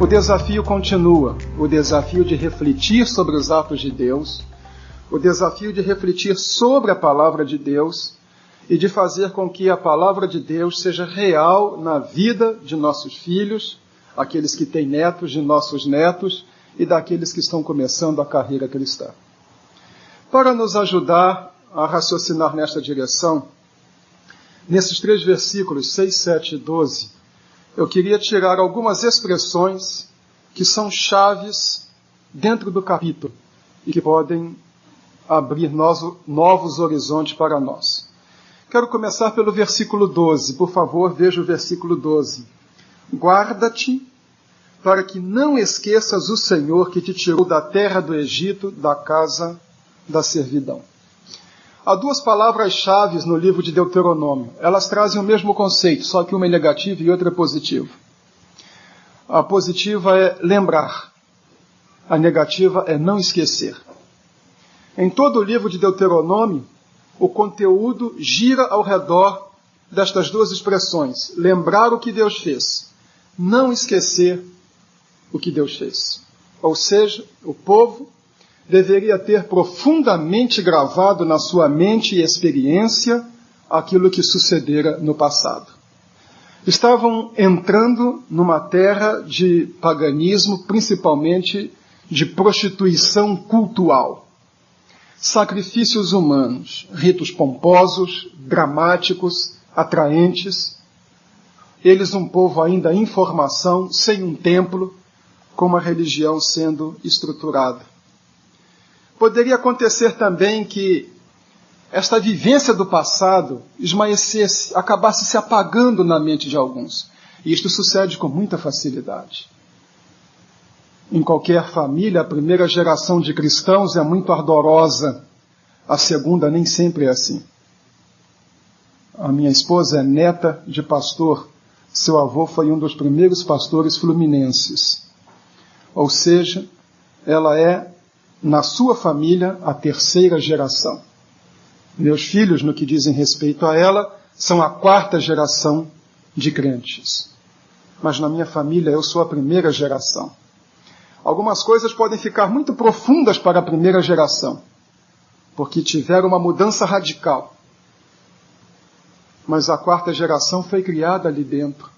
O desafio continua, o desafio de refletir sobre os atos de Deus, o desafio de refletir sobre a palavra de Deus e de fazer com que a palavra de Deus seja real na vida de nossos filhos, aqueles que têm netos, de nossos netos e daqueles que estão começando a carreira cristã. Para nos ajudar a raciocinar nesta direção, nesses 3 versículos, 6, 7 e 12, eu queria tirar algumas expressões que são chaves dentro do capítulo e que podem abrir novos horizontes para nós. Quero começar pelo versículo 12. Por favor, veja o versículo 12. Guarda-te para que não esqueças o Senhor que te tirou da terra do Egito, da casa da servidão. Há 2 palavras-chave no livro de Deuteronômio. Elas trazem o mesmo conceito, só que uma é negativa e outra é positiva. A positiva é lembrar. A negativa é não esquecer. Em todo o livro de Deuteronômio, o conteúdo gira ao redor destas 2 expressões. Lembrar o que Deus fez. Não esquecer o que Deus fez. Ou seja, o povo deveria ter profundamente gravado na sua mente e experiência aquilo que sucedera no passado. Estavam entrando numa terra de paganismo, principalmente de prostituição cultural. Sacrifícios humanos, ritos pomposos, dramáticos, atraentes. Eles, um povo ainda em formação, sem um templo, com uma religião sendo estruturada. Poderia acontecer também que esta vivência do passado esmaecesse, acabasse se apagando na mente de alguns. E isto sucede com muita facilidade. Em qualquer família, a primeira geração de cristãos é muito ardorosa. A segunda nem sempre é assim. A minha esposa é neta de pastor. Seu avô foi um dos primeiros pastores fluminenses. Ou seja, ela é, na sua família, a 3ª geração. Meus filhos, no que dizem respeito a ela, são a 4ª geração de crentes. Mas na minha família eu sou a 1ª geração. Algumas coisas podem ficar muito profundas para a 1ª geração, porque tiveram uma mudança radical. Mas a 4ª geração foi criada ali dentro.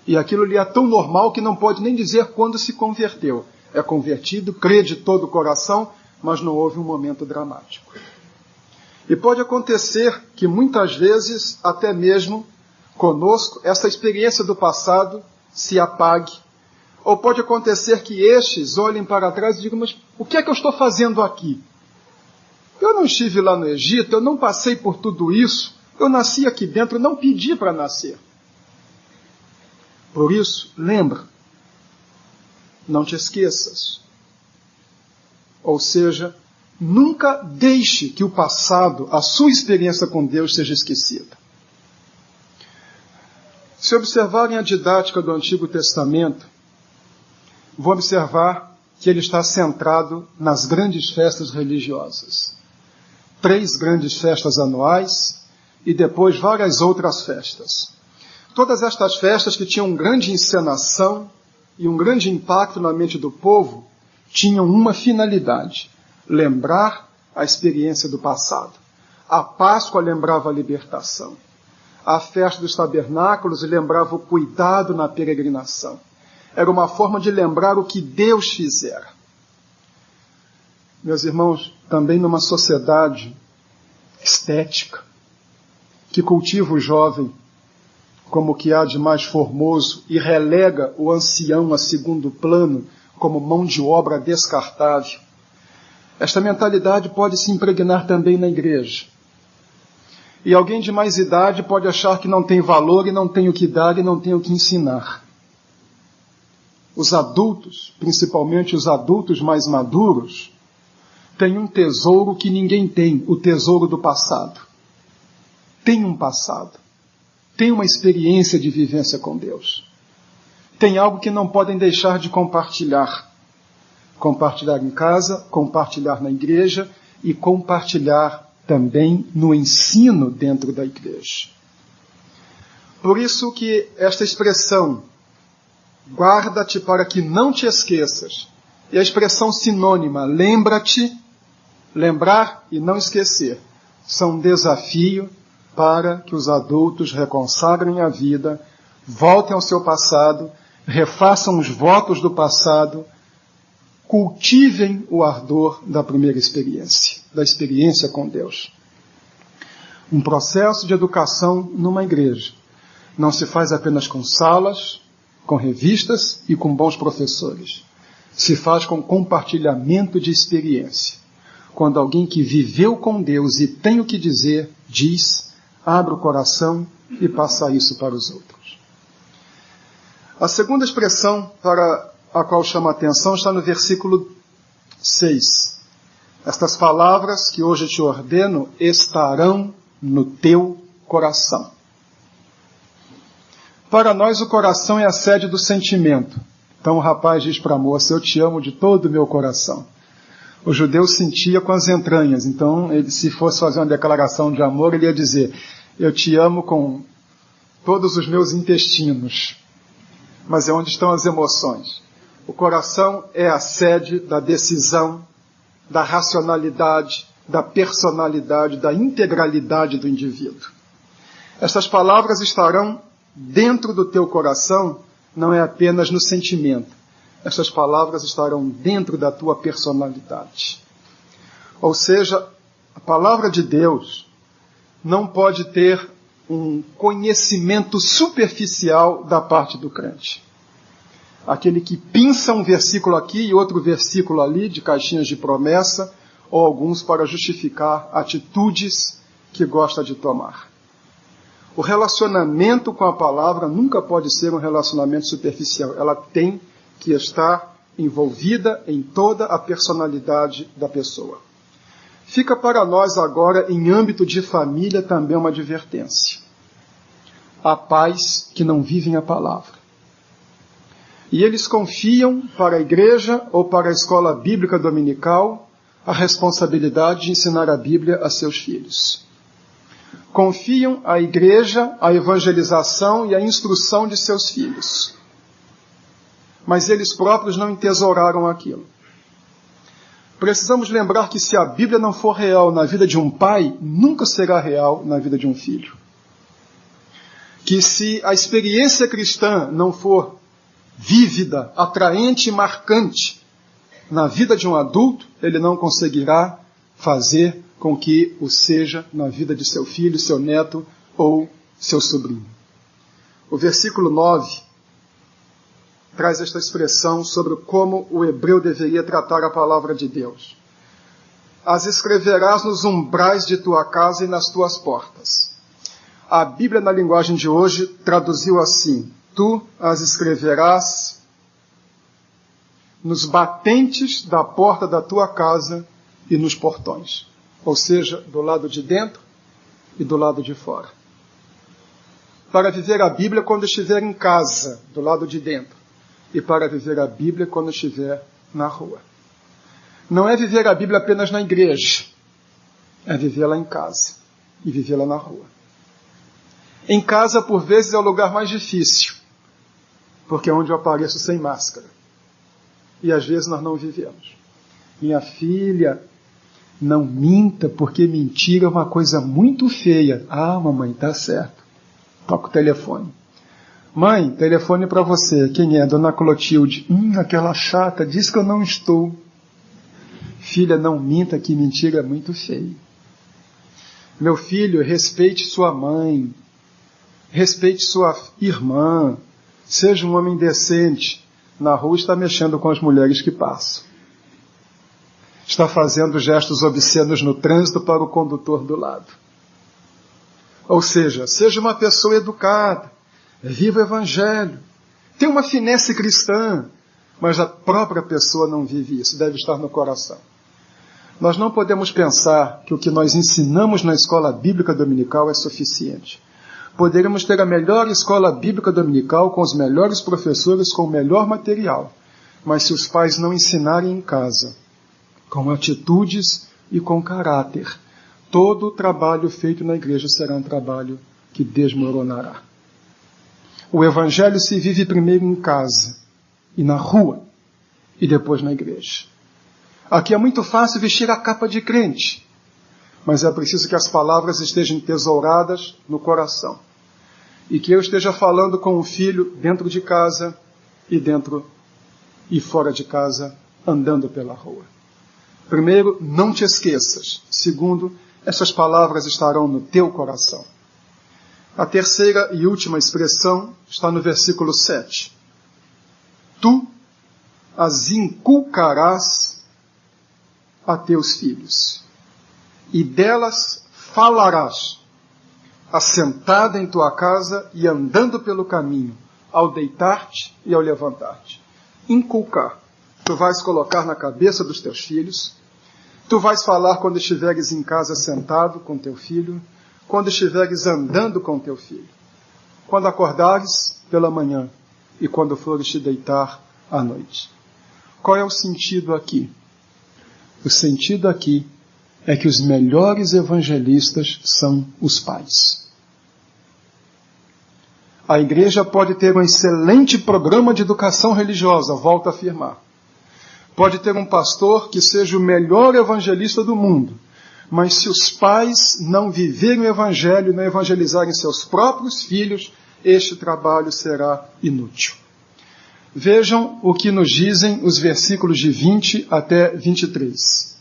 E aquilo lhe é tão normal que não pode nem dizer quando se converteu. É convertido, crê de todo o coração, mas não houve um momento dramático. E pode acontecer que muitas vezes, até mesmo conosco, essa experiência do passado se apague. Ou pode acontecer que estes olhem para trás e digam, mas o que é que eu estou fazendo aqui? Eu não estive lá no Egito, eu não passei por tudo isso, eu nasci aqui dentro, eu não pedi para nascer. Por isso, lembra, não te esqueças. Ou seja, nunca deixe que o passado, a sua experiência com Deus, seja esquecida. Se observarem a didática do Antigo Testamento, vão observar que ele está centrado nas grandes festas religiosas. 3 grandes festas anuais e depois várias outras festas. Todas estas festas que tinham grande encenação e um grande impacto na mente do povo, tinham uma finalidade: lembrar a experiência do passado. A Páscoa lembrava a libertação. A festa dos tabernáculos lembrava o cuidado na peregrinação. Era uma forma de lembrar o que Deus fizera. Meus irmãos, também numa sociedade estética, que cultiva o jovem como o que há de mais formoso e relega o ancião a segundo plano como mão de obra descartável, esta mentalidade pode se impregnar também na igreja. E alguém de mais idade pode achar que não tem valor e não tem o que dar e não tem o que ensinar. Os adultos, principalmente os adultos mais maduros, têm um tesouro que ninguém tem, o tesouro do passado. Tem um passado. Tem uma experiência de vivência com Deus. Tem algo que não podem deixar de compartilhar. Compartilhar em casa, compartilhar na igreja e compartilhar também no ensino dentro da igreja. Por isso que esta expressão, Guarda-te para que não te esqueças. E a expressão sinônima, lembra-te, lembrar e não esquecer, são um desafio para que os adultos reconsagrem a vida, voltem ao seu passado, refaçam os votos do passado, cultivem o ardor da primeira experiência, da experiência com Deus. Um processo de educação numa igreja não se faz apenas com salas, com revistas e com bons professores. Se faz com compartilhamento de experiência. Quando alguém que viveu com Deus e tem o que dizer, diz, abre o coração e passa isso para os outros. A segunda expressão para a qual chama a atenção está no versículo 6. Estas palavras que hoje te ordeno estarão no teu coração. Para nós o coração é a sede do sentimento. Então o rapaz diz para a moça, eu te amo de todo o meu coração. O judeu sentia com as entranhas, então ele, se fosse fazer uma declaração de amor, ele ia dizer, eu te amo com todos os meus intestinos. Mas é onde estão as emoções. O coração é a sede da decisão, da racionalidade, da personalidade, da integralidade do indivíduo. Estas palavras estarão dentro do teu coração, não é apenas no sentimento. Estas palavras estarão dentro da tua personalidade. Ou seja, a palavra de Deus não pode ter um conhecimento superficial da parte do crente. Aquele que pinça um versículo aqui e outro versículo ali, de caixinhas de promessa, ou alguns para justificar atitudes que gosta de tomar. O relacionamento com a palavra nunca pode ser um relacionamento superficial. Ela tem que estar envolvida em toda a personalidade da pessoa. Fica para nós agora, em âmbito de família, também uma advertência. Há pais que não vivem a palavra. E eles confiam para a igreja ou para a escola bíblica dominical a responsabilidade de ensinar a Bíblia a seus filhos. Confiam à igreja a evangelização e a instrução de seus filhos. Mas eles próprios não entesouraram aquilo. Precisamos lembrar que se a Bíblia não for real na vida de um pai, nunca será real na vida de um filho. Que se a experiência cristã não for vívida, atraente e marcante na vida de um adulto, ele não conseguirá fazer com que o seja na vida de seu filho, seu neto ou seu sobrinho. O versículo 9 traz esta expressão sobre como o hebreu deveria tratar a palavra de Deus. As escreverás nos umbrais de tua casa e nas tuas portas. A Bíblia, na linguagem de hoje, traduziu assim: tu as escreverás nos batentes da porta da tua casa e nos portões. Ou seja, do lado de dentro e do lado de fora. Para viver a Bíblia quando estiver em casa, do lado de dentro. E para viver a Bíblia quando estiver na rua. Não é viver a Bíblia apenas na igreja. É vivê-la em casa e vivê-la na rua. Em casa, por vezes, é o lugar mais difícil. Porque é onde eu apareço sem máscara. E às vezes nós não vivemos. Minha filha, não minta, porque mentira é uma coisa muito feia. Ah, mamãe, tá certo. Toca o telefone. Mãe, telefone para você. Quem é? Dona Clotilde. Aquela chata, diz que eu não estou. Filha, não minta, que mentira é muito feia. Meu filho, respeite sua mãe. Respeite sua irmã. Seja um homem decente. Na rua está mexendo com as mulheres que passam. Está fazendo gestos obscenos no trânsito para o condutor do lado. Ou seja, seja uma pessoa educada. Viva o Evangelho. Tem uma finesse cristã. Mas a própria pessoa não vive isso. Deve estar no coração. Nós não podemos pensar que o que nós ensinamos na escola bíblica dominical é suficiente. Poderíamos ter a melhor escola bíblica dominical, com os melhores professores, com o melhor material. Mas se os pais não ensinarem em casa, com atitudes e com caráter, todo o trabalho feito na igreja será um trabalho que desmoronará. O Evangelho se vive primeiro em casa e na rua e depois na igreja. Aqui é muito fácil vestir a capa de crente, mas é preciso que as palavras estejam tesouradas no coração e que eu esteja falando com o filho dentro de casa e dentro e fora de casa, andando pela rua. Primeiro, não te esqueças. Segundo, essas palavras estarão no teu coração. A terceira e última expressão está no versículo 7. Tu as inculcarás a teus filhos, e delas falarás, assentada em tua casa e andando pelo caminho, ao deitar-te e ao levantar-te. Inculcar. Tu vais colocar na cabeça dos teus filhos, tu vais falar quando estiveres em casa sentado com teu filho, quando estiveres andando com teu filho, quando acordares pela manhã e quando fores te deitar à noite. Qual é o sentido aqui? O sentido aqui é que os melhores evangelistas são os pais. A igreja pode ter um excelente programa de educação religiosa, volto a afirmar. Pode ter um pastor que seja o melhor evangelista do mundo, mas se os pais não viverem o evangelho, não evangelizarem seus próprios filhos, este trabalho será inútil. Vejam o que nos dizem os versículos de 20 até 23.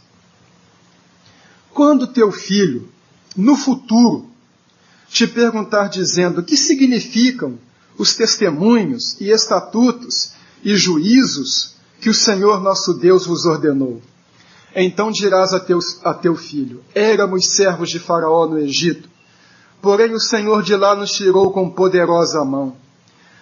Quando teu filho, no futuro, te perguntar dizendo o que significam os testemunhos e estatutos e juízos que o Senhor nosso Deus vos ordenou, então dirás a teu filho: éramos servos de Faraó no Egito, porém o Senhor de lá nos tirou com poderosa mão.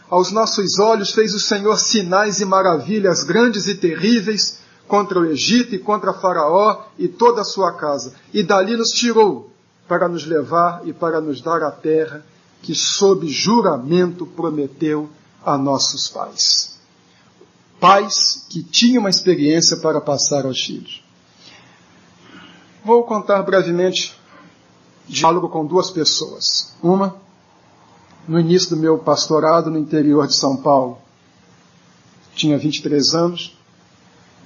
Aos nossos olhos fez o Senhor sinais e maravilhas grandes e terríveis contra o Egito e contra Faraó e toda a sua casa. E dali nos tirou para nos levar e para nos dar a terra que sob juramento prometeu a nossos pais. Pais que tinham uma experiência para passar aos filhos. Vou contar brevemente diálogo com duas pessoas. Uma, no início do meu pastorado no interior de São Paulo. Tinha 23 anos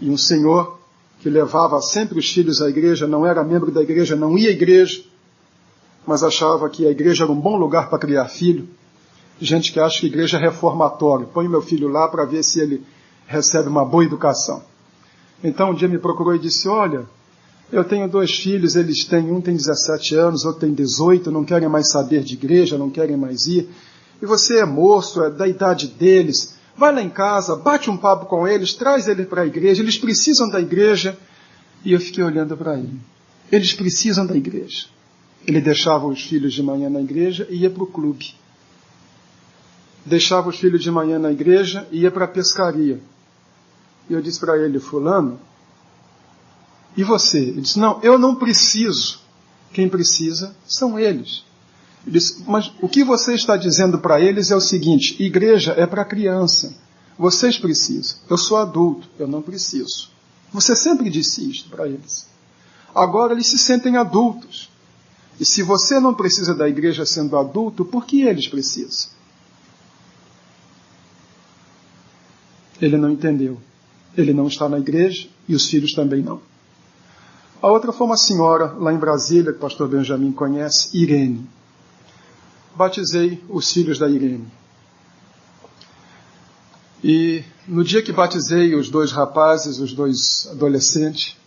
e um senhor que levava sempre os filhos à igreja, não era membro da igreja, não ia à igreja, mas achava que a igreja era um bom lugar para criar filho. Gente que acha que a igreja é reformatório. Põe meu filho lá para ver se ele recebe uma boa educação. Então um dia me procurou e disse: olha, eu tenho 2 filhos, um tem 17 anos, outro tem 18, não querem mais saber de igreja, não querem mais ir. E você é moço, é da idade deles, vai lá em casa, bate um papo com eles, traz eles para a igreja, eles precisam da igreja. E eu fiquei olhando para ele. Eles precisam da igreja. Ele deixava os filhos de manhã na igreja e ia para o clube. Deixava os filhos de manhã na igreja e ia para a pescaria. E eu disse para ele: fulano, e você? Ele disse: não, eu não preciso. Quem precisa são eles. Ele disse: mas o que você está dizendo para eles é o seguinte: igreja é para criança. Vocês precisam. Eu sou adulto, eu não preciso. Você sempre disse isto para eles. Agora eles se sentem adultos. E se você não precisa da igreja sendo adulto, por que eles precisam? Ele não entendeu. Ele não está na igreja e os filhos também não. A outra foi uma senhora lá em Brasília, que o pastor Benjamin conhece, Irene. Batizei os filhos da Irene. E no dia que batizei os 2 rapazes, os 2 adolescentes,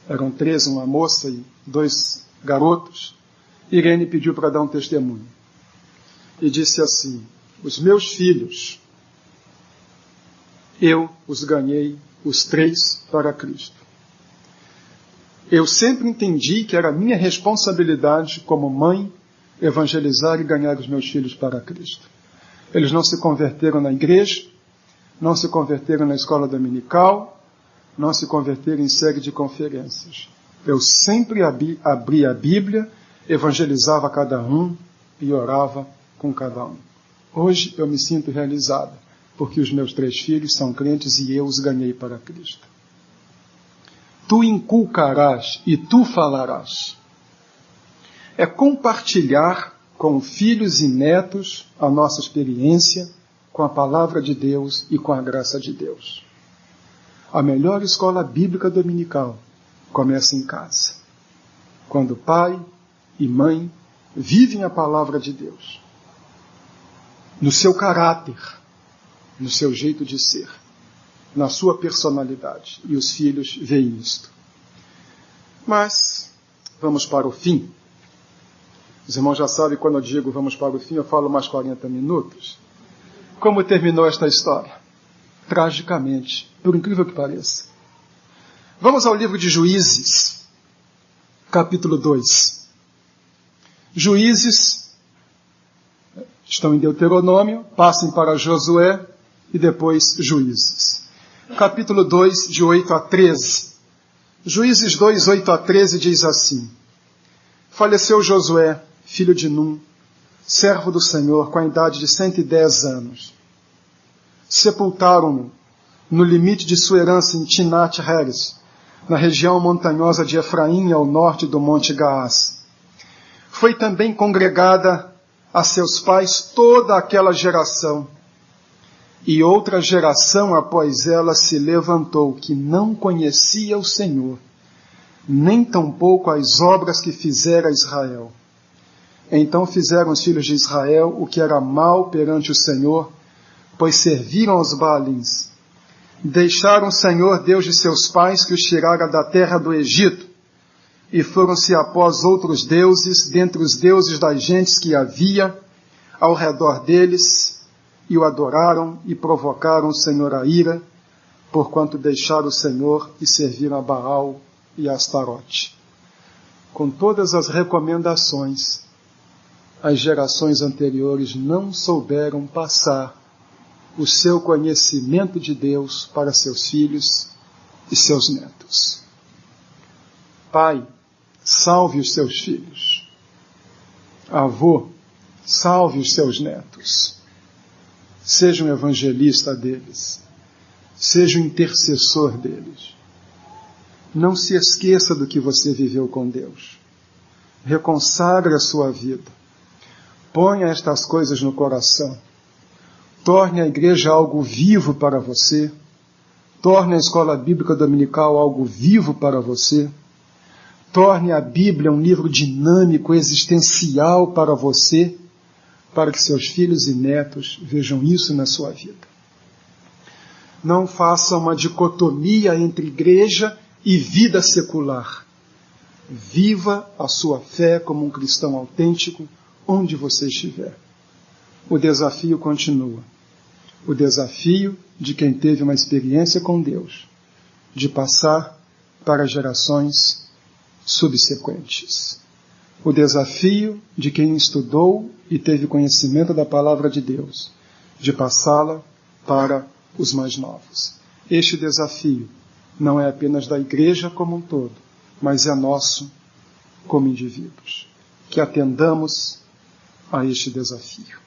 eram 3, uma moça e 2 garotos, Irene pediu para dar um testemunho. E disse assim: os meus filhos, eu os ganhei, os 3, para Cristo. Eu sempre entendi que era minha responsabilidade como mãe evangelizar e ganhar os meus filhos para Cristo. Eles não se converteram na igreja, não se converteram na escola dominical, não se converteram em série de conferências. Eu sempre abria a Bíblia, evangelizava cada um e orava com cada um. Hoje eu me sinto realizada, porque os meus 3 filhos são crentes e eu os ganhei para Cristo. Tu inculcarás e tu falarás. É compartilhar com filhos e netos, a nossa experiência com a palavra de Deus e com a graça de Deus. A melhor escola bíblica dominical começa em casa, quando pai e mãe vivem a palavra de Deus, no seu caráter, no seu jeito de ser, na sua personalidade, e os filhos veem isto. Mas vamos para o fim. Os irmãos já sabem, quando eu digo vamos para o fim, eu falo mais 40 minutos. Como terminou esta história? Tragicamente, por incrível que pareça. Vamos ao livro de Juízes, capítulo 2. Juízes estão em Deuteronômio, passem para Josué e depois Juízes. Capítulo 2, de 8 a 13. Juízes 2, 8 a 13 diz assim: Faleceu Josué, filho de Num, servo do Senhor, com a idade de 110 anos. Sepultaram-no no limite de sua herança em Timnat-Heres, na região montanhosa de Efraim, ao norte do Monte Gaás. Foi também congregada a seus pais toda aquela geração, e outra geração após ela se levantou, que não conhecia o Senhor, nem tampouco as obras que fizera Israel. Então fizeram os filhos de Israel o que era mal perante o Senhor, pois serviram aos Baalins. Deixaram o Senhor, Deus de seus pais, que os tirara da terra do Egito, e foram-se após outros deuses, dentre os deuses das gentes que havia ao redor deles, e o adoraram e provocaram o Senhor a ira, porquanto deixaram o Senhor e serviram a Baal e a Astarote. Com todas as recomendações, as gerações anteriores não souberam passar o seu conhecimento de Deus para seus filhos e seus netos. Pai, salve os seus filhos. Avô, salve os seus netos. Seja um evangelista deles. Seja um intercessor deles. Não se esqueça do que você viveu com Deus. Reconsagre a sua vida. Ponha estas coisas no coração. Torne a igreja algo vivo para você. Torne a escola bíblica dominical algo vivo para você. Torne a Bíblia um livro dinâmico, existencial para você, para que seus filhos e netos vejam isso na sua vida. Não faça uma dicotomia entre igreja e vida secular. Viva a sua fé como um cristão autêntico, onde você estiver. O desafio continua. O desafio de quem teve uma experiência com Deus, de passar para gerações subsequentes. O desafio de quem estudou e teve conhecimento da palavra de Deus, de passá-la para os mais novos. Este desafio não é apenas da igreja como um todo, mas é nosso como indivíduos. Que atendamos a este desafio.